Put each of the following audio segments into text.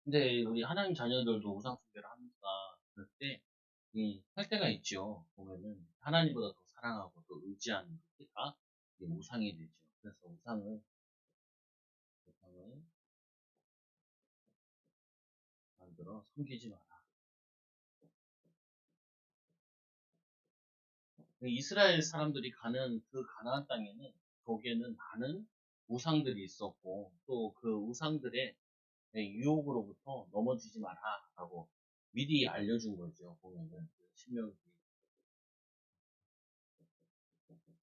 근데 우리 하나님 자녀들도 우상 숭배를 하니까 그럴 때, 할 때가 있죠. 보면은 하나님보다 더 사랑하고 더 의지하는 것이 다 이게 우상이 되죠. 그래서 우상을 만들어 섬기지 마라. 이스라엘 사람들이 가는 그 가나안 땅에는 거기에는 많은 우상들이 있었고 또 그 우상들의 유혹으로부터 넘어지지 마라라고 미리 알려준 거죠. 보면은 그 신명기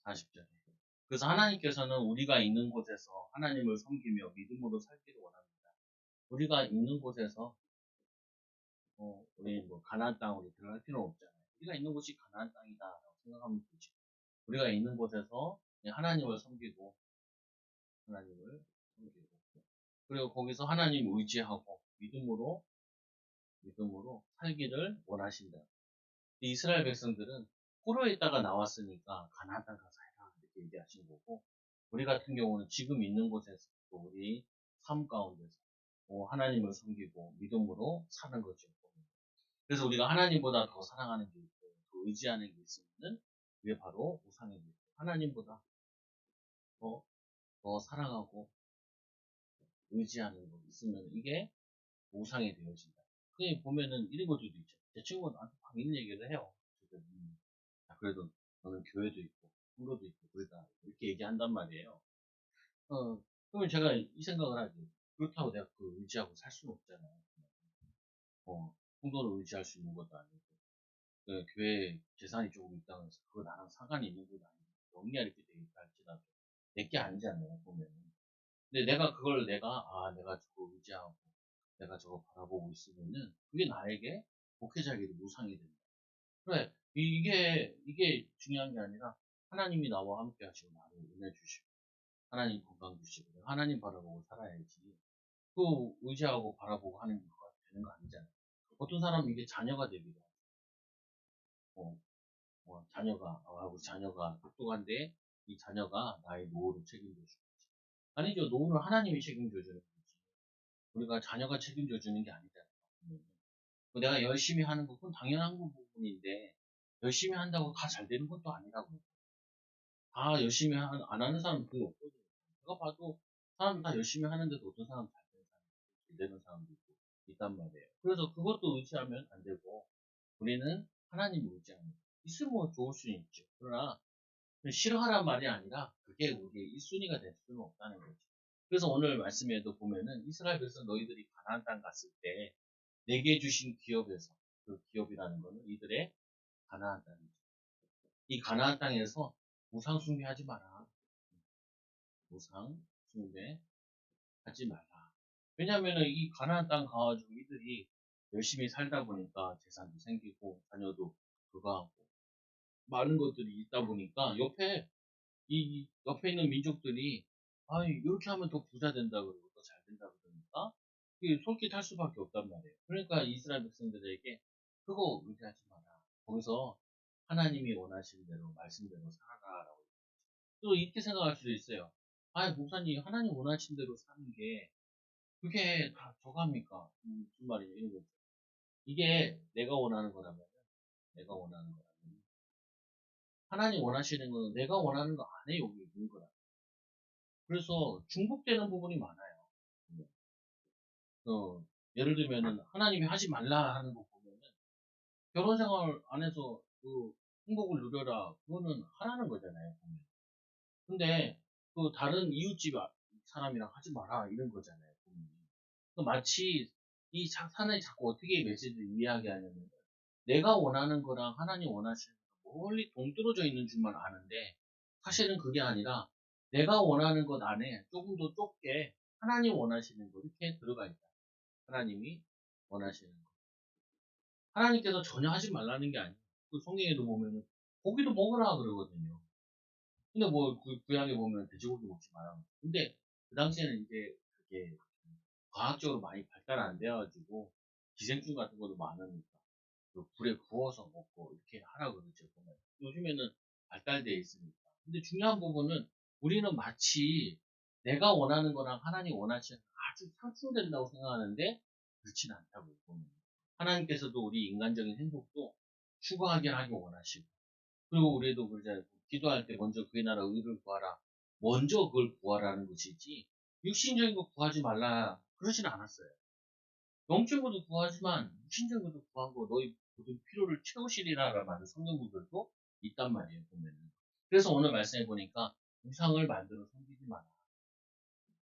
40절에. 그래서 하나님께서는 우리가 있는 곳에서 하나님을 섬기며 믿음으로 살기를 원합니다. 우리가 있는 곳에서 우리 뭐 가나안 땅으로 들어갈 필요는 없잖아요. 우리가 있는 곳이 가나안 땅이다라고 생각하면 되죠. 우리가 있는 곳에서 하나님을 섬기고 하나님을 섬기고 그리고 거기서 하나님 의지하고 믿음으로 살기를 원하신다. 이스라엘 백성들은 포로에 있다가 나왔으니까 가나안 땅 가서 해라 이렇게 얘기하신 거고 우리 같은 경우는 지금 있는 곳에서 또 우리 삶 가운데서 하나님을 섬기고 믿음으로 사는 거죠. 그래서 우리가 하나님보다 더 사랑하는 게 있고 더 의지하는 게 있으면 그게 바로 우상의 길. 하나님보다 더 사랑하고 의지하는 거 있으면 이게 우상이 되어진다. 그게 보면은 이런 것들도 있죠. 제 친구가 나한테 막 이런 얘기를 해요. 야, 그래도 너는 교회도 있고 선거도 있고 그러다 이렇게 얘기한단 말이에요. 그러면 제가 이 생각을 하지. 그렇다고 내가 그 의지하고 살 수는 없잖아요. 성도를 의지할 수 있는 것도 아니고 그 교회 재산이 조금 있다고 해서 그거 나랑 상관이 있는 것도 아니고 영리하 이렇게 돼 있다 할지라도 내게 아니잖아요. 보면은. 근데 내가 저거 의지하고 내가 저거 바라보고 있으면은 그게 나에게 목회자에게도 무상이 된다. 그래, 이게 중요한 게 아니라 하나님이 나와 함께 하시고 나를 은혜 주시고 하나님 건강 주시고 하나님 바라보고 살아야지. 그 의지하고 바라보고 하는 게 되는 거 아니잖아요. 어떤 사람은 이게 자녀가 되기도 하고, 우리 자녀가 똑똑한데 이 자녀가 나의 노후를 책임져 주고 아니죠. 노후는 하나님이 책임져 주는 거지. 우리가 자녀가 책임져 주는 게 아니잖아요. 내가 열심히 하는 건 당연한 부분인데 열심히 한다고 다 잘 되는 것도 아니라고. 다 열심히 안 하는 사람 별로 없거든요. 제가 봐도 사람 다 열심히 하는데도 어떤 사람 잘 되는 사람, 잘 되는 사람도 있고 있단 말이에요. 그래서 그것도 의지하면 안 되고 우리는 하나님을 의지하는 거예요. 있으면 뭐 좋을 수는 있죠. 그러나 싫어하란 말이 아니라 그게 우리의 1순위가 될 수는 없다는 거죠. 그래서 오늘 말씀에도 보면은 이스라엘 백성 너희들이 가나안 땅 갔을 때 내게 주신 기업에서 그 기업이라는 거는 이들의 가나안 땅이죠. 이 가나안 땅에서 우상 숭배하지 마라. 우상 숭배하지 말라. 왜냐면은 이 가나안 땅 가가지고 이들이 열심히 살다 보니까 재산도 생기고 자녀도 그거 하고 많은 것들이 있다 보니까 옆에 있는 민족들이 이렇게 하면 더 부자 된다 그러고 더 잘 된다 그러니까 이게 솔깃할 수밖에 없단 말이에요. 그러니까 이스라엘 백성들에게 그거 의지하지 마라. 거기서 하나님이 원하시는 대로 말씀대로 살아라라고. 또 이렇게 생각할 수도 있어요. 목사님 하나님 원하시는 대로 사는 게 그게 다 저갑니까? 무슨 말이냐 이런 거죠. 이게 내가 원하는 거라면 하나님 원하시는 거는 내가 원하는 거 안에 여기 있는 거라. 그래서 중복되는 부분이 많아요. 예를 들면은 하나님이 하지 말라 하는 거 보면은 결혼 생활 안에서 그 행복을 누려라 그거는 하라는 거잖아요. 보면. 근데 그 다른 이웃집 사람이랑 하지 마라 이런 거잖아요. 보면. 마치 이 사탄이 자꾸 어떻게 메시지를 이해하게 하냐면 내가 원하는 거랑 하나님 원하시는 거 멀리 동떨어져 있는 줄만 아는데 사실은 그게 아니라 내가 원하는 것 안에 조금 더 좁게 하나님 원하시는 거 이렇게 들어가 있다. 하나님이 원하시는 거. 하나님께서 전혀 하지 말라는 게 아니에요. 그 성경에도 보면은 고기도 먹으라 그러거든요. 근데 뭐 그 구약에 보면 돼지고기 먹지 마라. 근데 그 당시에는 이제 그게 과학적으로 많이 발달 안 돼가지고 기생충 같은 것도 많으니까 그 불에 구워서 먹고 이렇게 하라 그러죠. 보면. 요즘에는 발달되어 있으니까. 근데 중요한 부분은 우리는 마치 내가 원하는 거랑 하나님 원하시는 거 아주 상충된다고 생각하는데 그렇진 않다고 보면. 하나님께서도 우리 인간적인 행복도 추구하게 하기 원하시고, 그리고 우리도 그러잖아요. 기도할 때 먼저 그의 나라 의를 구하라. 먼저 그걸 구하라는 것이지, 육신적인 거 구하지 말라. 그러진 않았어요. 영적인 것도 구하지만, 육신적인 것도 구하고, 너희 모든 필요를 채우시리라라는 말은 성경구들도 있단 말이에요, 보면은. 그래서 오늘 말씀해 보니까, 우상을 만들어 섬기지 마라.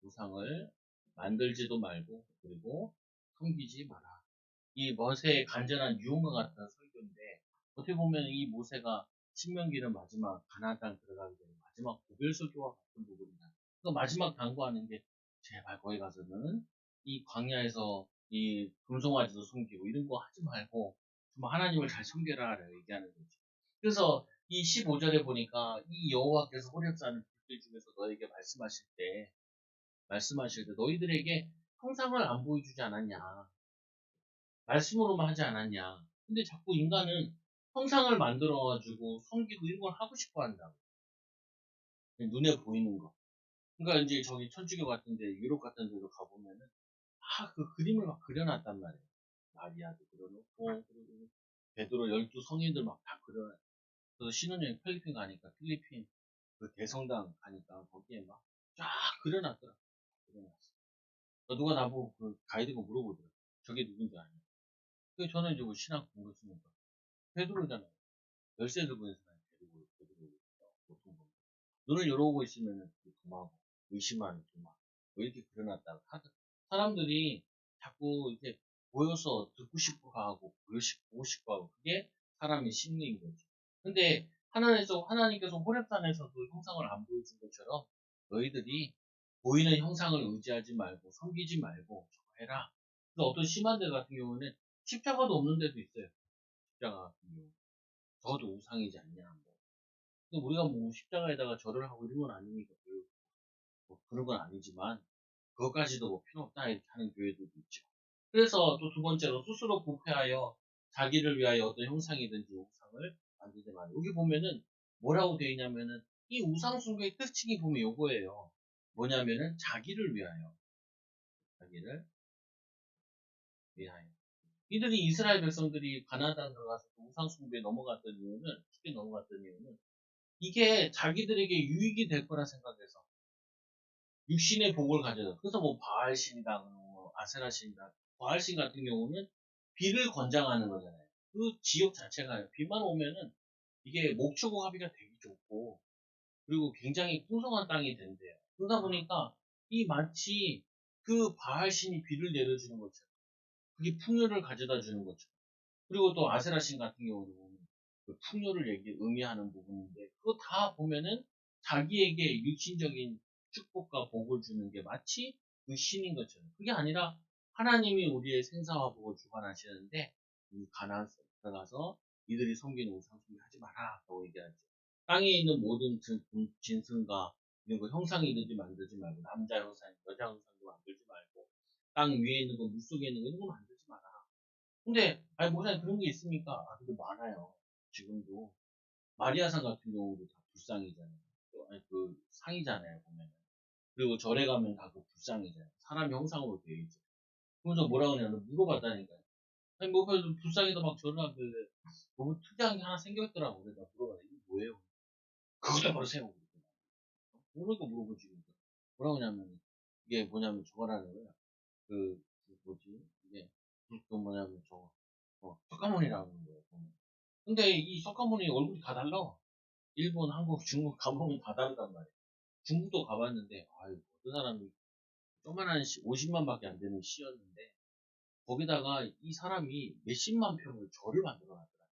우상을 만들지도 말고, 그리고 섬기지 마라. 이 모세의 간절한 유언과 같은 설교인데, 어떻게 보면 이 모세가 신명기는 마지막 가나안 땅 들어가게 되는 마지막 고별 설교와 같은 부분이다. 그 마지막 당부하는 게, 제발 거기 가서는 이 광야에서 이 금송아지도 섬기고 이런 거 하지 말고 좀 하나님을 잘 섬겨라 얘기하는 거죠. 그래서 이 15절에 보니까 이 여호와께서 호렙산을 불길 중에서 너에게 말씀하실 때 너희들에게 형상을 안 보여주지 않았냐, 말씀으로만 하지 않았냐. 근데 자꾸 인간은 형상을 만들어가지고 섬기고 이런 걸 하고 싶어 한다고. 눈에 보이는 거. 그러니까 이제 저기 천주교 같은데, 유럽 같은 데도 가보면은, 그 그림을 막 그려놨단 말이에요. 마리아도 그려놓고, 그리고 베드로 12성인들 막 다 그려놨어요. 그래서 신혼여행 필리핀 가니까, 필리핀 그 대성당 가니까, 거기에 막 쫙 그려놨더라. 그려놨어. 누가 나보고 그 가이드가 물어보더라고. 저게 누군지 아냐. 그 저는 이제 뭐 신학 공부했으니까. 베드로잖아요. 열쇠 들고 있는 사람이 베드로 보통 보면. 눈을 열어보고 있으면은 도망하고, 의심하는 도망. 왜 이렇게 그려놨다가 사람들이 자꾸 이렇게 보여서 듣고 싶어 하고, 보고 싶어 하고, 그게 사람의 심리인 거죠. 근데 하나님께서 호렙산에서도 형상을 안 보여준 것처럼 너희들이 보이는 형상을 의지하지 말고 섬기지 말고 저거 해라. 그래서 어떤 심한 데 같은 경우는 십자가도 없는 데도 있어요. 십자가 같은 경우. 저도 우상이지 않냐. 뭐. 근데 우리가 뭐 십자가에다가 절을 하고 이런 건 아니니까 뭐 그런 건 아니지만 그것까지도 뭐 필요 없다 이렇게 하는 교회들도 있죠. 그래서 또 두 번째로 스스로 부패하여 자기를 위하여 어떤 형상이든지 우상을 만들지 말아요. 여기 보면은 뭐라고 되어 있냐면은 이 우상 숭배의 특징이 보면 요거예요. 뭐냐면은 자기를 위하여. 이들이 이스라엘 백성들이 가나안 땅 들어가서 우상 숭배에 쉽게 넘어갔던 이유는 이게 자기들에게 유익이 될 거라 생각해서 육신의 복을 가져요. 그래서 뭐 바알신이다, 뭐 아세라신이다. 바알신 같은 경우는 비를 권장하는 거잖아요. 그 지역 자체가 비만 오면은 이게 목초고 합의가 되게 좋고, 그리고 굉장히 풍성한 땅이 된대요. 그러다 보니까 이 마치 그 바알신이 비를 내려주는 것처럼, 그게 풍요를 가져다 주는 것처럼. 그리고 또 아세라신 같은 경우도 보면 그 풍요를 의미하는 부분인데, 그거 다 보면은 자기에게 육신적인 축복과 복을 주는 게 마치 그 신인 것처럼. 그게 아니라 하나님이 우리의 생사와 복을 주관하시는데, 이 가나안 들어가서 이들이 섬기는 우상 숭배하지 마라 라고 얘기하죠. 땅에 있는 모든 진승과 이런 거 형상이든지 만들지 말고, 남자 형상, 여자 형상도 만들지 말고, 땅 위에 있는 거, 물 속에 있는 거 이런 거 만들지 마라. 근데 아니 목사님 그런 게 있습니까? 근데 많아요. 지금도 마리아상 같은 경우도 다 불상이잖아요. 아니 그 상이잖아요 보면. 그리고 절에 가면 다 그 불상이잖아요. 사람 형상으로 되어 있죠. 그래서 뭐라 그러냐면 물어봤다니까요. 아니 뭐 그래도 불상에도 막 절을 하길래 너무 특이한 게 하나 생겼더라고. 그래서 물어봤는데 이게 뭐예요? 그거다 바로 세우고 모르니까 물어보지. 뭐라 그러냐면 이게 뭐냐면 저거라는 거야. 뭐지 이게 그 뭐냐면 저거 석가모니라고 하는 거예요. 보면. 근데 이 석가모니 얼굴이 다 달라. 일본, 한국, 중국 가보면 다 다르단 말이에요. 중국도 가봤는데, 아유, 어떤 사람이 조그만한 50만밖에 안 되는 시였는데, 거기다가 이 사람이 몇십만 평을 절을 만들어 놨더라고요.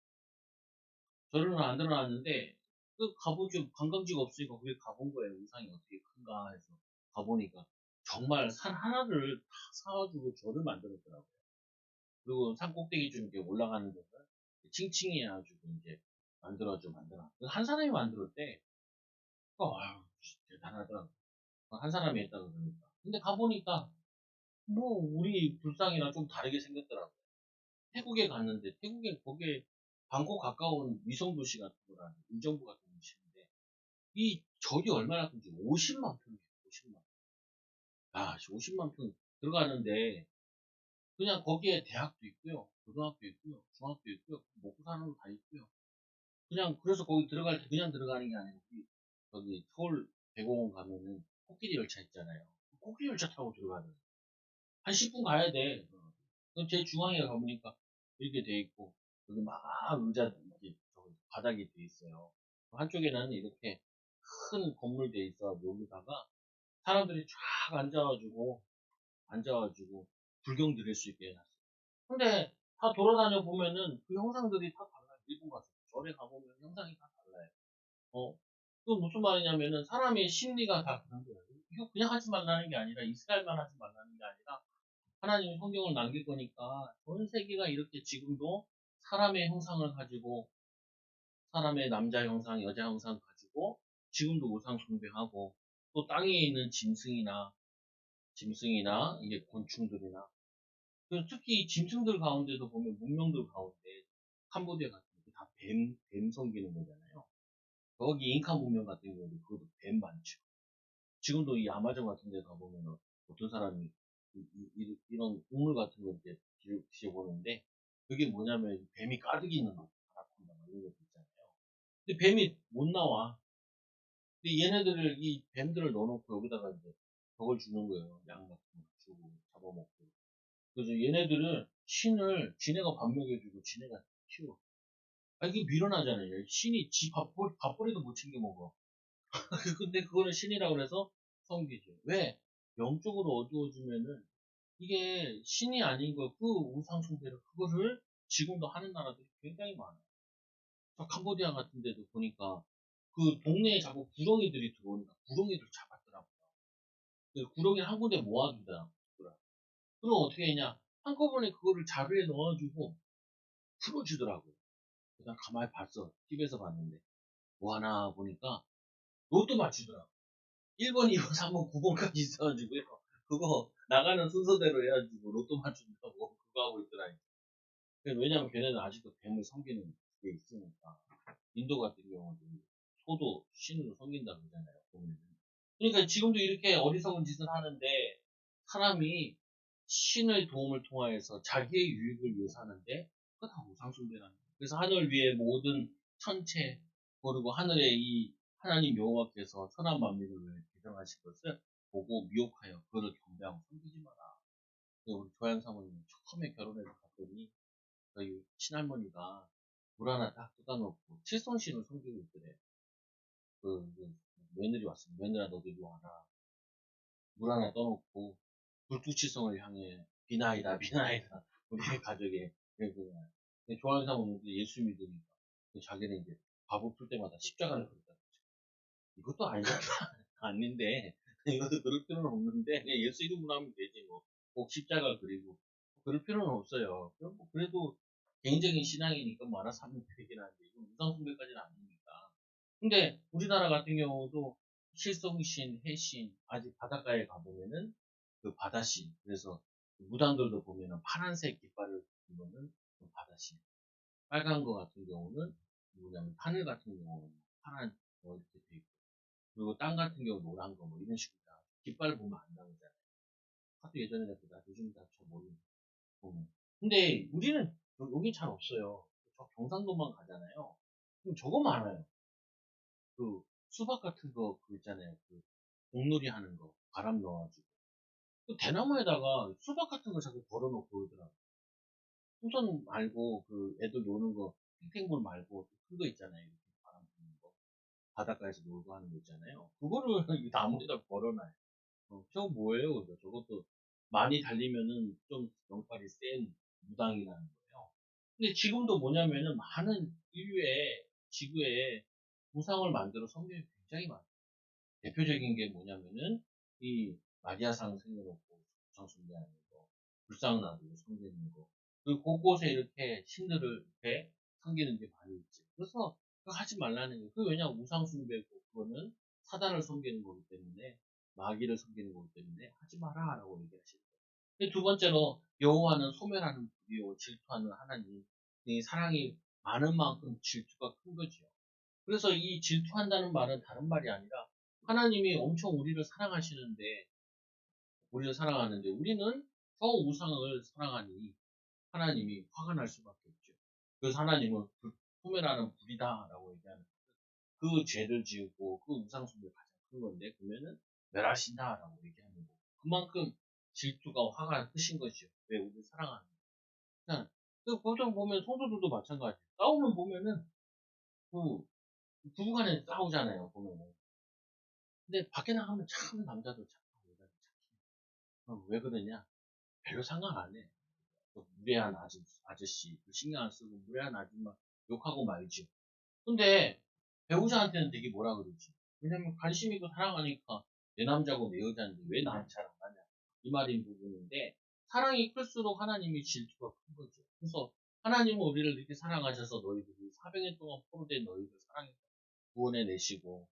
절을 만들어 놨는데, 그 가보죠. 관광지가 없으니까 거기 가본 거예요. 우상이 어떻게 큰가 해서 가보니까. 정말 산 하나를 다 사가지고 절을 만들었더라고요. 그리고 산 꼭대기 좀 이렇게 올라가는 데서 칭칭이 해가지고 이제 만들어. 한 사람이 만들었대. 아유, 대단하더라고. 한 사람이 했다 그러니까. 근데 가보니까, 뭐, 우리 불상이랑 좀 다르게 생겼더라고. 태국에 갔는데, 거기에 방콕 가까운 위성도시 같은 거라, 의정부 같은 도시인데, 이 절이 얼마나 큰지 50만 평이에요, 50만 평. 아, 50만 평 들어가는데, 그냥 거기에 대학도 있고요, 고등학교 있고요, 중학교 있고요, 먹고 사는 거 다 있고요. 그냥 그래서 거기 들어갈 때 그냥 들어가는 게 아니고 저기 서울 대공원 가면은 코끼리 열차 있잖아요. 코끼리 열차 타고 들어가야 돼. 한 10분 가야 돼. 그럼 제일 중앙에 가보니까 이렇게 돼 있고 여기 막 의자 이렇게 저기 바닥이 돼 있어요. 한쪽에는 이렇게 큰 건물 돼 있어. 여기다가 사람들이 쫙 앉아가지고 불경 들을 수 있게 해놨어요. 근데 다 돌아다녀 보면은 그 형상들이 다 달라요. 일본 가서 절에 가보면 형상이 다 달라요. 어, 그 무슨 말이냐면은 사람의 심리가 다 그런 거예요. 이거 그냥 하지 말라는 게 아니라 이스라엘만 하지 말라는 게 아니라 하나님이 성경을 남길 거니까 전 세계가 이렇게 지금도 사람의 형상을 가지고 사람의 남자 형상, 여자 형상 가지고 지금도 우상 숭배하고 또 땅에 있는 짐승이나 이게 곤충들이나 특히 짐승들 가운데도 보면 문명들 가운데 캄보디아 같은 게 다 뱀 섬기는 거잖아요. 거기 잉카 문명 같은 경우도 그것도 뱀 많죠. 지금도 이 아마존 같은 데 가보면 어떤 사람이 런 우물 같은 거 이렇게 뒤져보는데 그게 뭐냐면 뱀이 가득 있는 거. 아나콘다 이런 것도 있잖아요. 근데 뱀이 못 나와. 근데 얘네들을 이 뱀들을 넣어놓고 여기다가 이제 저걸 주는 거예요. 양 같은 거 주고 잡아먹고. 그래서 얘네들은 신을 지네가 밥 먹여주고 지네가 키워. 아 이게 미련하잖아요. 신이 지 밥벌이도 못 챙겨 먹어. 근데 그거는 신이라고 그래서 섬기죠. 왜? 영적으로 어두워지면은 이게 신이 아닌 거, 그 우상 숭배를 그거를 지금도 하는 나라들이 굉장히 많아요. 저 캄보디아 같은 데도 보니까 그 동네에 자꾸 구렁이들이 들어오니까 구렁이들 잡았더라고요. 그 구렁이 한 군데 모아두더라고요. 그럼 어떻게 했냐? 한꺼번에 그거를 자루에 넣어주고 풀어주더라고요. 그냥 가만히 봤어. TV에서 봤는데. 뭐 하나 보니까 로또 맞추더라고. 1번, 2번, 3번, 9번까지 있어가지고요. 그거 나가는 순서대로 해가지고 로또 맞춘다고 그거 하고 있더라고요. 왜냐면 걔네는 아직도 뱀을 섬기는 게 있으니까. 인도 같은 경우도 소도 신으로 섬긴다 그러잖아요. 보면은. 그러니까 지금도 이렇게 어리석은 짓을 하는데 사람이 신의 도움을 통하여서 자기의 유익을 위해서 하는데 그거 다 우상숭배라는 거예요. 그래서 하늘 위에 모든 천체 그리고 하늘에 이 하나님 여호와께서 선한 만민을 위해 개정하신 것을 보고 미혹하여 그를 경배하고 섬기지 마라. 우리 조양 사모님 처음에 결혼해서 갔더니 저희 친할머니가 물 하나 딱 뜯어놓고 칠성신을 섬기고 있더래. 그 며느리 왔습니다. 며느라 너도 이리 와라. 물 하나 떠놓고 불투치성을 향해 비나이다 비나이다 우리 가족의 좋아하는 사람은 예수 믿으니까 자기는 이제 밥을 풀 때마다 십자가를 그렸다. 이것도 아니다 아닌데 이것도 그럴 필요는 없는데 그냥 예수 이름으로 하면 되지 뭐 꼭 십자가 그리고 그럴 필요는 없어요. 그럼 뭐 그래도 개인적인 신앙이니까 뭐 알아서 하면 되긴 한데 이건 우상숭배까지는 아니니까. 근데 우리나라 같은 경우도 실성신, 해신 아직 바닷가에 가보면은 그 바다신 그래서 무당들도 보면은 파란색 깃발을 들고는 바다신 빨간 거 같은 경우는 뭐냐면 하늘 같은 경우는 파란 뭐 이렇게 돼 있고 그리고 땅 같은 경우 노란 거 뭐 이런 식으로 다 깃발 보면 안다잖아요. 하도 예전에 보다 요즘 다잘 모르는 보면. 근데 우리는 여긴 잘 없어요. 저 경상도만 가잖아요. 그럼 저거 많아요. 그 수박 같은 거 그 있잖아요. 그 공놀이 하는 거 바람 넣어가지고 그 대나무에다가 수박 같은 거 자꾸 걸어놓고 그러더라고. 풍선 말고 그 애들 노는 거 탱탱볼 말고 큰 거 있잖아요. 이렇게 바람 부는 거 바닷가에서 놀고 하는 거 있잖아요. 그거를 이 나무에다 걸어놔요. 저거 뭐예요? 그래서 저것도 많이 달리면은 좀 명팔이 센 무당이라는 거예요. 근데 지금도 뭐냐면은 많은 인류의 지구에 우상을 만들어 성경이 굉장히 많아요. 대표적인 게 뭐냐면은 이 마리아상 생겨놓고 우상 숭배하는 거, 불상나도 섬기는 거, 그 곳곳에 이렇게 신들을 이렇게 섬기는 게 많이 있지. 그래서 그거 하지 말라는 거예요. 그 왜냐 우상 숭배고 그거는 사단을 섬기는 거기 때문에 마귀를 섬기는 거기 때문에 하지 마라라고 얘기하시는 거예요. 근데 두 번째로 여호와는 소멸하는 분이요 질투하는 하나님. 이 사랑이 많은 만큼 질투가 큰 거지요. 그래서 이 질투한다는 말은 다른 말이 아니라 하나님이 엄청 우리를 사랑하시는데 우리를 사랑하는데 우리는 저 우상을 사랑하니 하나님이 화가 날 수밖에 없죠. 그래서 하나님은 소멸하는 불이다라고 얘기하는 그 죄를 지우고 그 우상 숭배가 가장 큰 건데 그러면은 멸하신다라고 얘기하는 거고 그만큼 질투가 화가 크신 것이요. 왜 우리를 사랑하는 거야. 그 보통 보면 성도들도 마찬가지. 싸우면 보면은 그 부부간에 싸우잖아요. 보면은. 근데 밖에 나가면 참 남자도 착하고 여자도 착해. 그럼 왜 그러냐? 별로 상관 안 해. 그 무례한 아저씨, 그 신경 안 쓰고 무례한 아줌마 욕하고 말죠. 근데 배우자한테는 되게 뭐라 그러지? 왜냐면 관심 있고 사랑하니까 내 남자고 내 여자인데 왜 나한테 잘 안 가냐? 이 말인 부분인데 사랑이 클수록 하나님이 질투가 큰 거죠. 그래서 하나님은 우리를 이렇게 사랑하셔서 너희들이 400년 동안 포로된 너희들 사랑해서 구원해 내시고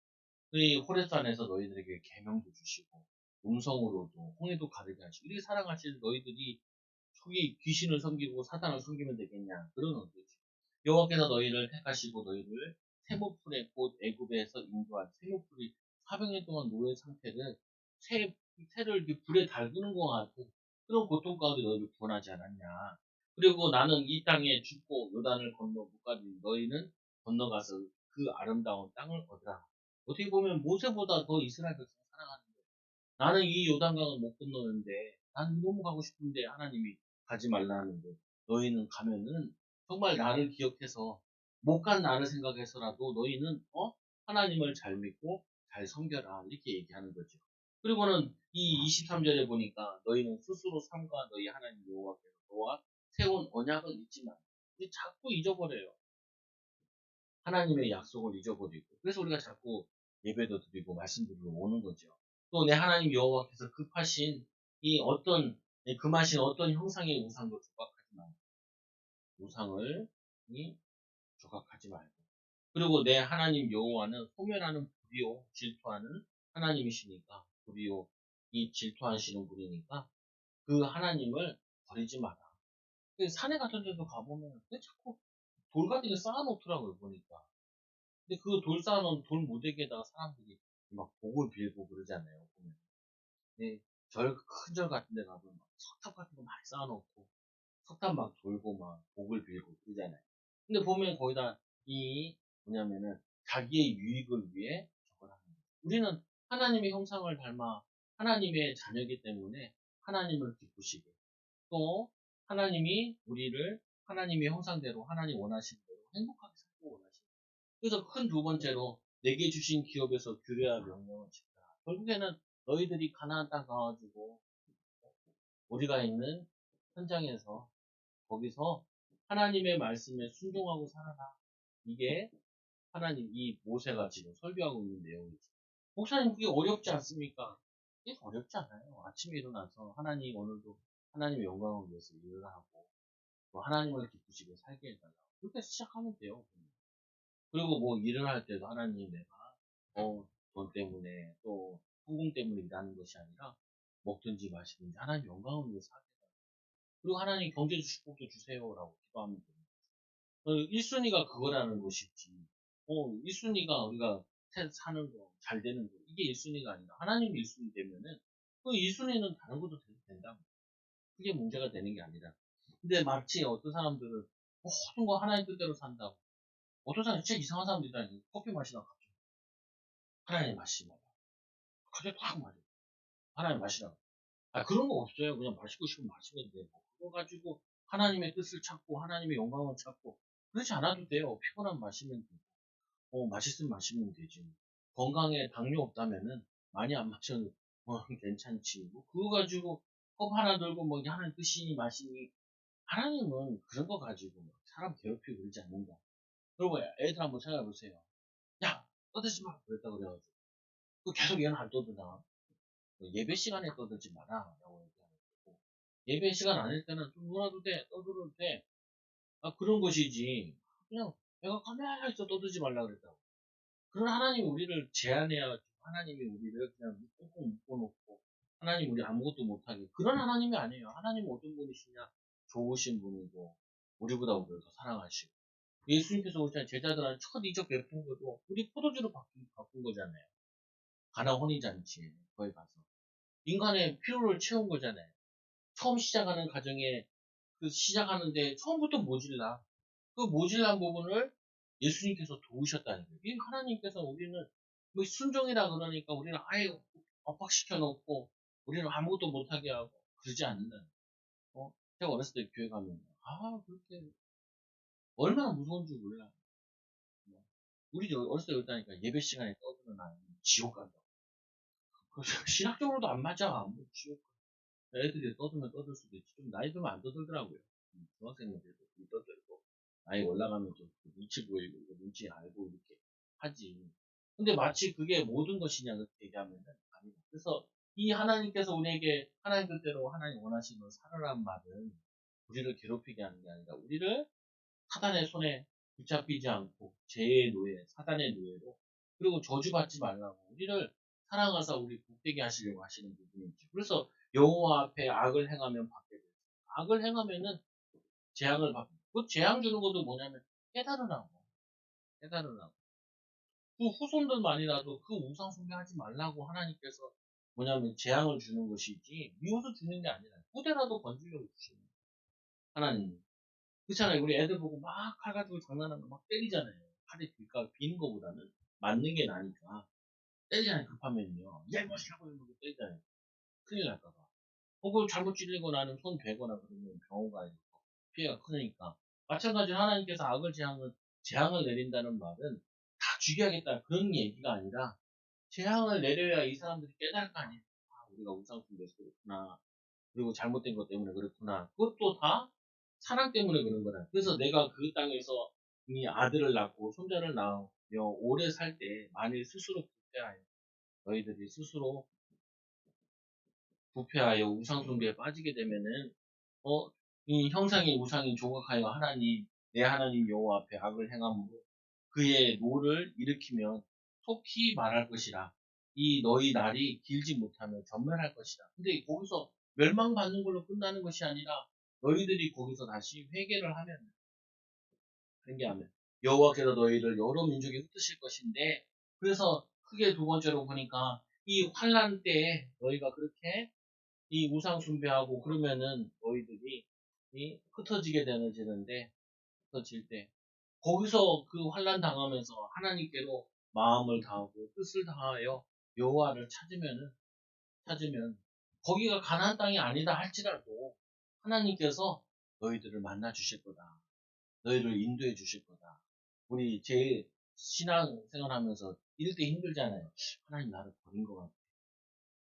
이 호렙산에서 너희들에게 계명도 주시고 음성으로도 홍해도 가르게 하시고 이렇게 사랑하시는 너희들이 속이 귀신을 섬기고 사탄을 섬기면 되겠냐? 그러는 거지. 여호와께서 너희를 택하시고 너희를 세모풀에 곧 애굽에서 인도한 세모풀이 400년 동안 노예 상태를 새를 이렇게 불에 달구는 것 같은 그런 고통 가운데 너희를 구원하지 않았냐? 그리고 나는 이 땅에 죽고 요단을 건너 못 가니 너희는 건너가서 그 아름다운 땅을 얻으라. 어떻게 보면 모세보다 더 이스라엘 백성 사랑하는 거예요. 나는 이 요단강을 못 건너는데 난 너무 가고 싶은데 하나님이 가지 말라는데 너희는 가면은 정말 나를 기억해서 못 간 나를 생각해서라도 너희는 하나님을 잘 믿고 잘 섬겨라 이렇게 얘기하는 거죠. 그리고는 이 23절에 보니까 너희는 스스로 삼가 너희 하나님 여호와께서 너와 세운 언약을 잊지 마. 우리 자꾸 잊어버려요. 하나님의 약속을 잊어버리고 그래서 우리가 자꾸 예배도 드리고 말씀드리러 오는 거죠. 또 내 하나님 여호와께서 급하신 이 어떤 금하신 어떤 형상의 우상도 조각하지 말고 우상을 조각하지 말고 그리고 내 하나님 여호와는 소멸하는 불이요 질투하는 하나님이시니까 불이요 이 질투하시는 분이니까 그 하나님을 버리지 마라. 산에 같은 데도 가보면 자꾸 돌 같은 게 쌓아놓더라고요 보니까. 근데 그 돌 쌓아놓은 돌 무대기에다가 사람들이 막 복을 빌고 그러잖아요. 보면. 네, 큰 절 같은 데 가면 막 석탑 같은 거 많이 쌓아놓고, 석탑 막 돌고 막 복을 빌고 그러잖아요. 근데 보면 거기다 뭐냐면은 자기의 유익을 위해 저걸 하는 거예요. 우리는 하나님의 형상을 닮아 하나님의 자녀이기 때문에 하나님을 기쁘시게 또 하나님이 우리를 하나님의 형상대로 하나님 원하시는 대로 행복하게 살고 원하시는 그래서 큰 두 번째로 내게 주신 기업에서 규례와 명령을 지켜라. 결국에는 너희들이 가나안 땅 가가지고 우리가 있는 현장에서 거기서 하나님의 말씀에 순종하고 살아라. 이게 하나님 이 모세가 지금 설교하고 있는 내용이죠. 목사님 그게 어렵지 않습니까? 이게 어렵지 않아요. 아침에 일어나서 하나님 오늘도 하나님의 영광을 위해서 일을 하고 또 하나님을 기쁘시게 살게 해달라고 그렇게 시작하면 돼요. 그리고 뭐 일을 할 때도 하나님 내가 돈 때문에 또 후궁 때문에 일하는 것이 아니라 먹든지 마시든지 하나님 영광을 위해서 하게 해달라고 그리고 하나님 경제 축복도 주세요라고 기도하면 됩니다. 1순위가 그거라는 것이지. 1순위가 우리가 사는 거, 잘 되는 거, 이게 1순위가 아니라 하나님 1순위 되면은 그 2순위는 다른 것도 된다. 그게 문제가 되는 게 아니라. 근데 마치 어떤 사람들은 모든 거 하나님 뜻대로 산다고. 어떤 사람이 진짜 이상한 사람들이라니 커피 마시다가 갑자기 하나님 마시라고. 갑자기 팍 마셔. 하나님 마시라고. 아, 그런 거 없어요. 그냥 마시고 싶으면 마시면 돼요. 그거 가지고 하나님의 뜻을 찾고 하나님의 영광을 찾고 그렇지 않아도 돼요. 피곤하면 마시면 되고. 맛있으면 마시면 되지. 건강에 당뇨 없다면은 많이 안 마셔도 괜찮지. 뭐 그거 가지고 컵 하나 들고 뭐 이게 하나님 뜻이니 마시니 하나님은 그런 거 가지고 사람 괴롭히고 그러지 않는다. 그리고 애들 한번 생각해 보세요. 야 떠들지 마 그랬다 그래가지고 그 계속 얘는 안 떠드나 예배 시간에 떠들지 마라 라고 얘기하는 거고 예배 시간 아닐 때는 좀 놀아도 돼 떠들어도 돼 그런 것이지 그냥 내가 가만히 있어 떠들지 말라 그랬다고 그런 하나님이 우리를 제한해야 하나님이 우리를 그냥 꽁꽁 묶어놓고 하나님 우리 아무것도 못하게 그런 하나님이 아니에요. 하나님은 어떤 분이시냐 좋으신 분이고 우리보다 우리를 더 사랑하시고 예수님께서 우리 제자들한테 첫 이적 베푼 것도 우리 포도주로 바꾼 거잖아요. 가나 혼인잔치에 거기 가서 인간의 필요를 채운 거잖아요. 처음 시작하는 가정에 그 시작하는데 처음부터 모질라. 그 모질란 부분을 예수님께서 도우셨다는 거예요. 이 하나님께서 우리는 뭐 순종이라 그러니까 우리는 아예 압박시켜 놓고 우리는 아무것도 못하게 하고 그러지 않는다는 거예요. 제가 어렸을 때 교회 가면 그렇게 얼마나 무서운 줄 몰라. 우리 어렸을 때 그랬다니까 예배 시간에 떠드는 아이 지옥 간다고. 신학적으로도 안 맞아. 뭐 지옥. 애들이 떠들면 떠들 수도 있지. 좀 나이 들면 안 떠들더라고요. 중학생들도 떠들고 나이 올라가면 좀 눈치 보이고 눈치 알고 이렇게 하지. 근데 마치 그게 모든 것이냐 그렇게 얘기하면은 아니다. 그래서 이 하나님께서 우리에게 하나님 뜻대로 하나님 원하시는 살아란 말은 우리를 괴롭히게 하는 게 아니라 우리를 사단의 손에 붙잡히지 않고 죄의 노예, 사단의 노예로 그리고 저주받지 말라고 우리를 사랑하사 우리 복되게 하시려고 하시는 부분이죠. 그래서 여호와 앞에 악을 행하면 받게 되죠. 악을 행하면은 재앙을 받고 그 재앙 주는 것도 뭐냐면 깨달으라고 깨달으라고 그 후손들만이라도 그 우상 숭배하지 말라고 하나님께서 뭐냐면 재앙을 주는 것이지 미워서 주는 게 아니라 후대라도 건지려고 주시는 거예요. 하나님 그렇잖아요. 우리 애들 보고 막 칼 가지고 장난하는 거 막 때리잖아요. 칼이 빌까 비는 거보다는 맞는 게 나니까 때리잖아요. 급하면요. 야 이것이라고 이러고 때리잖아요. 큰일 날까봐. 그걸 잘못 찔리고 나는 손 베거나 그러면 병원 가야 되고 피해가 크니까. 마찬가지로 하나님께서 악을 재앙을 내린다는 말은 다 죽여야겠다 그런 얘기가 아니라 재앙을 내려야 이 사람들이 깨달을 거 아니에요. 우리가 우상숭배해서 그렇구나. 그리고 잘못된 것 때문에 그렇구나. 그것도 다 사랑 때문에 그런 거다. 그래서 내가 그 땅에서 이 아들을 낳고 손자를 낳으며 오래 살 때 만일 스스로 부패하여 너희들이 스스로 부패하여 우상숭배에 빠지게 되면은 이 형상이 우상이 조각하여 내 하나님 여호와 앞에 악을 행함으로 그의 노를 일으키면 속히 말할 것이라. 이 너희 날이 길지 못하며 전멸할 것이다. 근데 거기서 멸망받는 걸로 끝나는 것이 아니라 너희들이 거기서 다시 회개를 하면 회개하면 여호와께서 너희를 여러 민족에 흩으실 것인데 그래서 크게 두 번째로 보니까 이 환란 때에 너희가 그렇게 이 우상 숭배하고 그러면은 너희들이 흩어지게 되는데 흩어질 때 거기서 그 환란 당하면서 하나님께로 마음을 다하고 뜻을 다하여 여호와를 찾으면 거기가 가나안 땅이 아니다 할지라도 하나님께서 너희들을 만나 주실 거다. 너희를 인도해 주실 거다. 우리 제일 신앙생활하면서 이럴 때 힘들잖아요. 하나님 나를 버린 것 같아.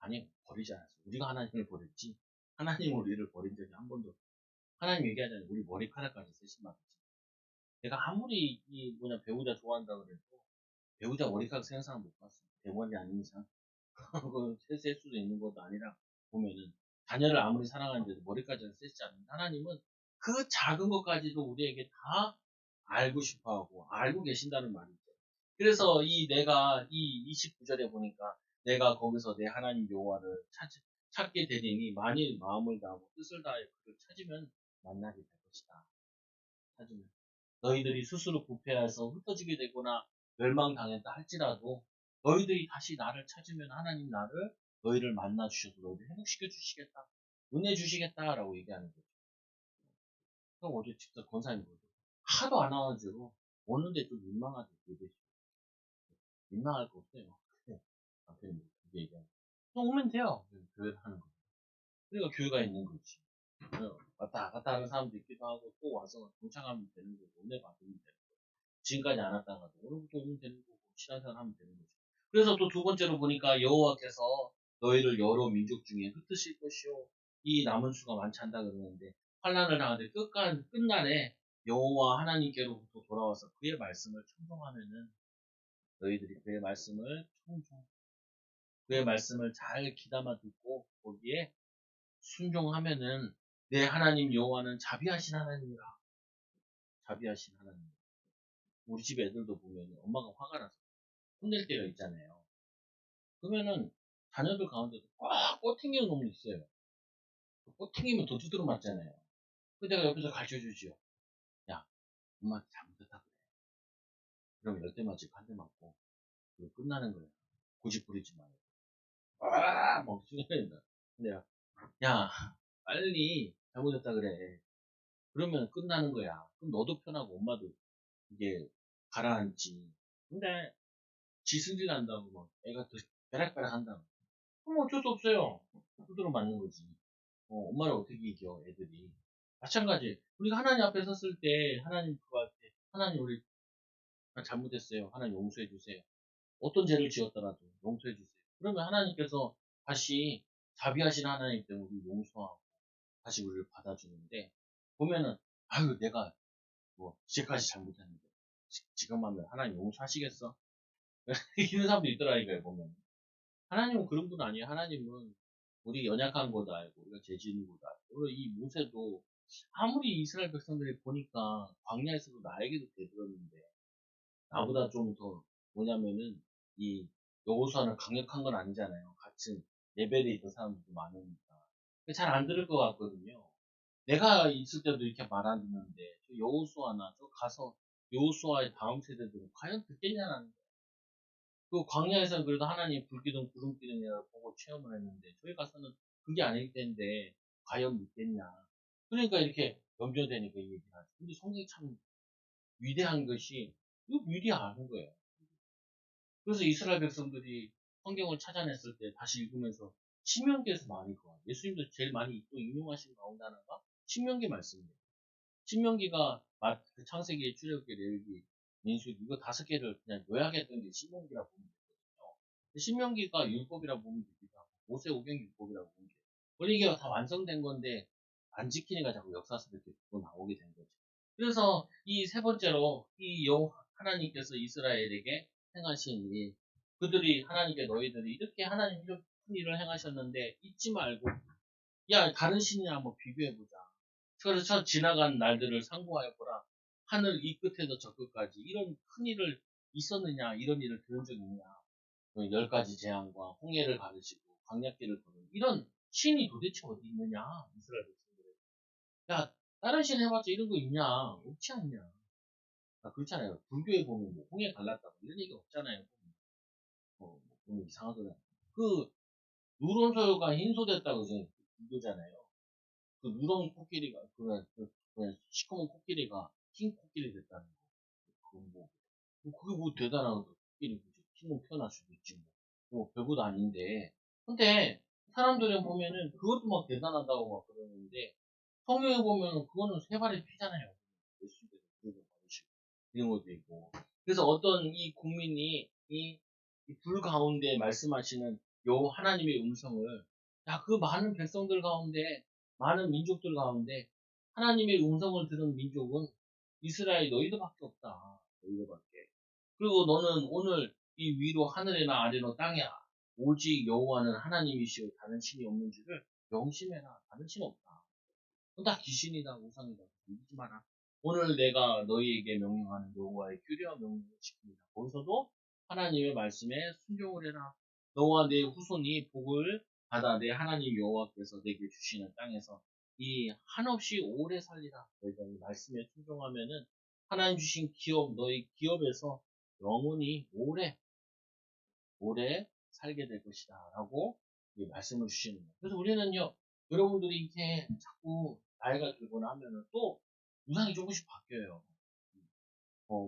아니 버리지 않았어. 우리가 하나님을 버렸지. 하나님은 우리를 버린 적이 한 번도 없어. 하나님 얘기하잖아요. 우리 머리카락까지 쓰신다고. 내가 아무리 배우자 좋아한다 그래도 배우자 머리카락 세는 사람 못 봤어. 대머리 아닌 이상. 그거 셀 수도 있는 것도 아니라 보면은 자녀를 아무리 사랑하는데도 머리까지는 세지 않는 하나님은 그 작은 것까지도 우리에게 다 알고 싶어 하고 알고 계신다는 말이죠. 그래서 내가 이 29절에 보니까 내가 거기서 내 하나님 여호와를 찾게 되리니 만일 마음을 다하고 뜻을 다하여 그를 찾으면 만나게 될 것이다. 찾으면 너희들이 스스로 부패해서 흩어지게 되거나 멸망당했다 할지라도 너희들이 다시 나를 찾으면 하나님 너희를 만나 주셔서 너희를 회복시켜 주시겠다. 은혜 주시겠다라고 얘기하는 거죠. 그럼 어제 직접 권사님 보죠. 하도 안 와가지고 오는데 좀 민망하죠. 민망할 거 없어요. 남편이 그렇게 얘기하고. 그냥 오면 돼요. 교회를 하는 거. 그러니까 교회가 있는 거지. 왔다 갔다 하는 사람도 있기도 하고 또 와서 동창하면 되는 거고 은혜 받으면 되는 거고. 지금까지 안 왔다가도 오늘부터 오면 되는 거고 신앙생활 하면 되는 거죠. 그래서 또 두 번째로 보니까 여호와께서 너희를 여러 민족 중에 흩으실 것이요 이 남은 수가 많지 않다 그러는데 환란을 당하되 끝날에 여호와 하나님께로부터 돌아와서 그의 말씀을 청종하면은 너희들이 그의 말씀을 잘 귀담아 듣고 거기에 순종하면은 내 하나님 여호와는 자비하신 하나님이라. 자비하신 하나님. 우리 집 애들도 보면 엄마가 화가 나서 혼낼 때가 있잖아요. 그러면은 자녀들 가운데도 꽉 꼬팅기는 놈이 있어요. 꼬팅기면 더 두드러 맞잖아요. 그 내가 옆에서 가르쳐주지요. 야, 엄마한테 잘못했다 그래. 그럼 10대 맞고 한 대 맞고 그리고 끝나는 거예요. 고집 부리지 말고. 막 소리낸다. 근데 야, 빨리 잘못했다 그래. 그러면 끝나는 거야. 그럼 너도 편하고 엄마도 이게 가라앉지. 근데 지승질 난다고 막 애가 또 베락베락 한다고. 그럼 어쩔 수 없어요. 두드러 맞는 거지. 엄마를 어떻게 이겨 애들이. 마찬가지. 우리가 하나님 앞에 섰을 때 하나님 그거 할 때 하나님 우리 잘못했어요. 하나님 용서해 주세요. 어떤 죄를 지었더라도 용서해 주세요. 그러면 하나님께서 다시 자비하신 하나님 때문에 우리 용서하고 다시 우리를 받아주는데 보면은 아유 내가 뭐 이제까지 잘못했는데 지금 하면 하나님 용서하시겠어? 이런 사람도 있더라니까요 보면. 하나님은 그런 분 아니에요. 하나님은 우리 연약한 것도 알고 우리가 죄 지는 것도 알고 그리고 이 모세도 아무리 이스라엘 백성들이 보니까 광야에서도 나에게도 되들었는데 나보다 좀 더 뭐냐면은 이 여호수아는 강력한 건 아니잖아요. 같은 레벨에 있던 사람들도 많으니까 잘 안 들을 것 같거든요. 내가 있을 때도 이렇게 말 안 듣는데 저 여호수아나 저 가서 여호수아의 다음 세대들은 과연 듣겠냐는 그 광야에서는 그래도 하나님 불기둥 구름기둥이라고 보고 체험을 했는데 저희 가서는 그게 아닐 텐데 과연 믿겠냐. 그러니까 이렇게 염려되니까 이 얘기를 하죠. 근데 성경이 참 위대한 것이 이거 미리 아는 거예요. 그래서 이스라엘 백성들이 성경을 찾아냈을 때 다시 읽으면서 신명기에서 많이 가. 예수님도 제일 많이 또 인용하신 가운데 하나가 신명기 말씀이에요. 신명기가 그 창세기, 출애굽기, 레위기, 민수기 이거 5개를 그냥 요약했던 게 신명기라고 보면 되거든요. 신명기가 율법이라고 보면 되기도 하고 모세오경 율법이라고 보면 돼요. 원래 이게 다 완성된 건데 안 지키니까 자꾸 역사 속에 이렇게 나오게 된 거죠. 그래서 이 세 번째로 이 하나님께서 이스라엘에게 행하신 일 그들이 하나님께 너희들이 이렇게 하나님 이런 큰 일을 행하셨는데 잊지 말고 야 다른 신이랑 한번 비교해보자. 그래서 지나간 날들을 상고하여 보라. 하늘 이 끝에서 저 끝까지 이런 큰 일을 있었느냐 이런 일을 들은 적이 있느냐. 10가지 재앙과 홍해를 가르치고 광야길을 걷는 이런 신이 도대체 어디 있느냐 이스라엘 백성들. 야 다른 신 해봤자 이런 거 있냐 없지 않냐. 그렇잖아요. 불교에 보면 뭐 홍해 갈랐다고 이런 얘기 없잖아요. 보면 이상하더라. 그 누런 소유가 흰소됐다고 지금 불교잖아요. 그 누런 코끼리가 그 시커먼 코끼리가 흰 코끼리 됐다는 거. 그건 그게 뭐 대단한 거. 코끼리 흰몸 태어날 수도 있지 뭐 별것도 아닌데. 근데 사람들이 보면은 그것도 막 대단하다고 막 그러는데 성경에 보면은 그거는 세 발의 피잖아요. 예수님께서 그걸 받으시고 이런 것도 있고. 그래서 어떤 이 국민이 이불 가운데 말씀하시는 요 하나님의 음성을 그 많은 백성들 가운데 많은 민족들 가운데 하나님의 음성을 들은 민족은 이스라엘 너희들밖에 없다. 너희들밖에. 그리고 너는 오늘 이 위로 하늘에나 아래로 땅이야. 오직 여호와는 하나님이시오 다른 신이 없는 줄을 명심해라. 다른 신 없다. 그건 다 귀신이다 우상이다. 믿지 마라. 오늘 내가 너희에게 명령하는 여호와의 규례와 명령을 지킵니다. 거기서도 하나님의 말씀에 순종을 해라. 너와 내 후손이 복을 받아 내 하나님 여호와께서 내게 주시는 땅에서 이 한없이 오래 살리라. 너희가 이 말씀에 순종하면은 하나님 주신 기업 너희 기업에서 영원히 오래 살게 될 것이다. 라고 말씀을 주시는 거예요. 그래서 우리는요, 여러분들이 이렇게 자꾸 나이가 들거나 하면은 또 우상이 조금씩 바뀌어요.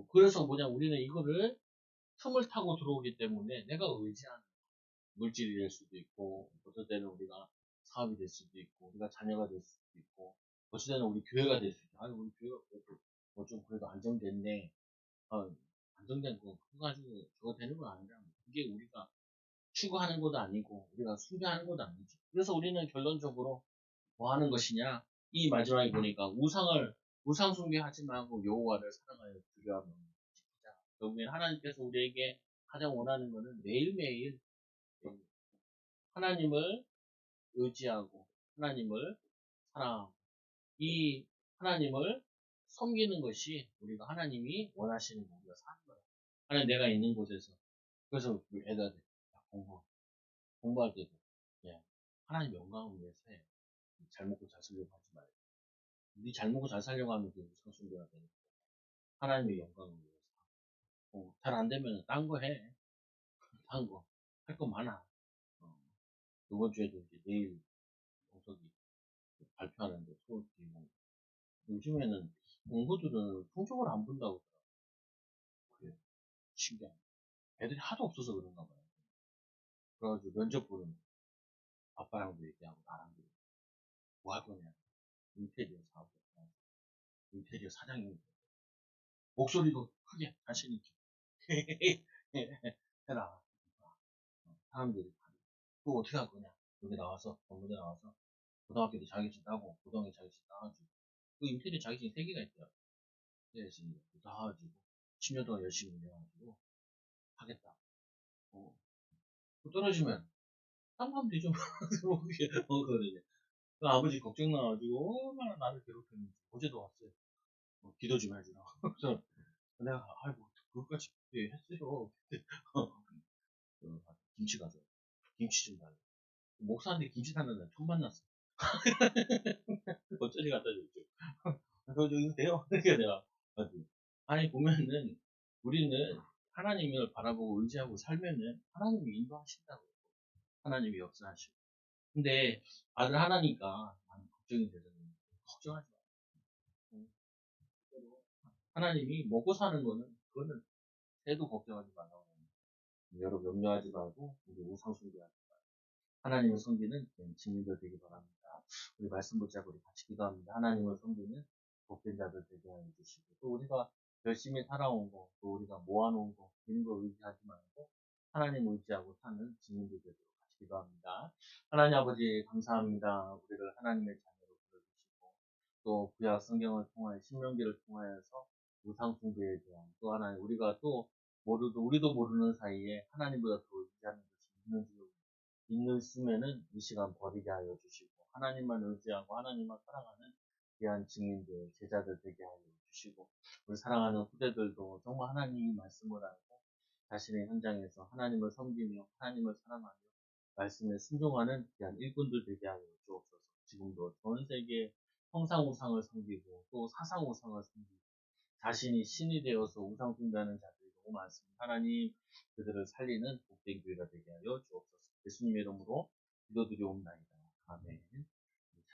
그래서 뭐냐, 우리는 이거를 틈을 타고 들어오기 때문에 내가 의지하는 물질이 될 수도 있고, 어떨 때는 우리가 사업이 될 수도 있고, 우리가 자녀가 될 수도 있고, 어떨 때는 우리 교회가 될 수도 있고, 아니, 우리 교회가 그래도 뭐좀 그래도 안정됐네. 안정된 거, 그거 가지고 저거 되는 건 아니라, 그게 우리가 추구하는 것도 아니고 우리가 숭배하는 것도 아니지. 그래서 우리는 결론적으로 뭐 하는 것이냐? 이 마지막에 보니까 우상 숭배하지 말고 여호와를 사랑하여 두려워하며 지키자. 결국엔 하나님께서 우리에게 가장 원하는 것은 매일매일 하나님을 의지하고 하나님을 사랑하고 이 하나님을 섬기는 것이 우리가 하나님이 원하시는 거 우리가 사는 거야. 하나님 내가 있는 곳에서 그래서 우리 애들 공부할 때도 예, 하나님 영광을 위해서 해. 잘 먹고 잘 살려고 하지 말고. 네 잘 먹고 잘 살려고 하면 그 우상숭배가 되니까. 하나님의 영광을 위해서. 잘 안 되면 딴 거 해. 딴 거. 할 거 많아. 어, 이번 주에도 이제 내일 동석이 발표하는데 소띠고 요즘에는 공부들은 성적을 안 본다고 그래요. 신기하네. 애들이 하도 없어서 그런가 봐요. 그래가지고 면접 보는 아빠랑도 얘기하고 나랑도 뭐 할 거냐. 인테리어 사업. 인테리어 사장님. 목소리도 크게 자신있게 해라. 사람들이 또 어떻게 할 거냐. 여기 나와서, 법무대 나와서 고등학교 때 자격증 따고, 고등학교 자격증 따가지고, 그 인테리어 자격증이 3개가 있더라고. 그래서 이제 따가지고, 10년 동안 열심히 일해가지고, 하겠다. 또 떨어지면, 딴 거 하면 되죠. 그거거든요. 그 아버지 걱정 나가지고, 얼마나 나를 괴롭혔는지. 어제도 왔어요. 기도 좀 해주라. 그래서 내가, 아이고, 그것까지 했어요. 김치 가서, 김치 좀 달라. 목사한테 김치 달라는 날 처음 만났어. 어쩌지 갖다 줬죠. 그래서 이거 돼요? 그러니까 내가 아니 보면은 우리는 하나님을 바라보고 의지하고 살면은 하나님이 인도하신다고. 하나님이 역사하시고. 근데 아들 하나니까 나는 걱정이 되잖아요. 걱정하지 마. 하나님이 먹고 사는 거는 그거는 새도 걱정하지 말라고. 여러분 염려하지 말고 우리 우상 숭배하지 말고 하나님을 섬기는 증인들 되기 바랍니다. 우리 말씀 붙잡고 우리 같이 기도합니다. 하나님을 섬기는 복된 자들 되게 하여 주시고 또 우리가 열심히 살아온 거, 또 우리가 모아놓은 거 이런 거 의지하지 말고 하나님 의지하고 사는 증인들 되도록 같이 기도합니다. 하나님 아버지 감사합니다. 우리를 하나님의 자녀로 불러주시고 또 구약 성경을 통하여 신명기를 통하여서 우상 숭배에 대한 또 하나님 우리가 또 우리도 모르는 사이에 하나님보다 더 의지하는 것이 있는지 있는 쓰면은 이 시간 버리게 하여 주시고 하나님만 의지하고 하나님만 사랑하는 귀한 증인들 제자들 되게 하여 주시고 우리 사랑하는 후대들도 정말 하나님이 말씀을 알고 자신의 현장에서 하나님을 섬기며 하나님을 사랑하며 말씀에 순종하는 귀한 일꾼들 되게 하여 주옵소서. 지금도 전 세계 형상우상을 섬기고 또 사상우상을 섬기고 자신이 신이 되어서 우상 숭배하는 자들이 너무 많습니다. 하나님 그들을 살리는 복된 교회가 되게 하여 주옵소서. 예수님의 이름으로 기도드리옵나이다. 아멘.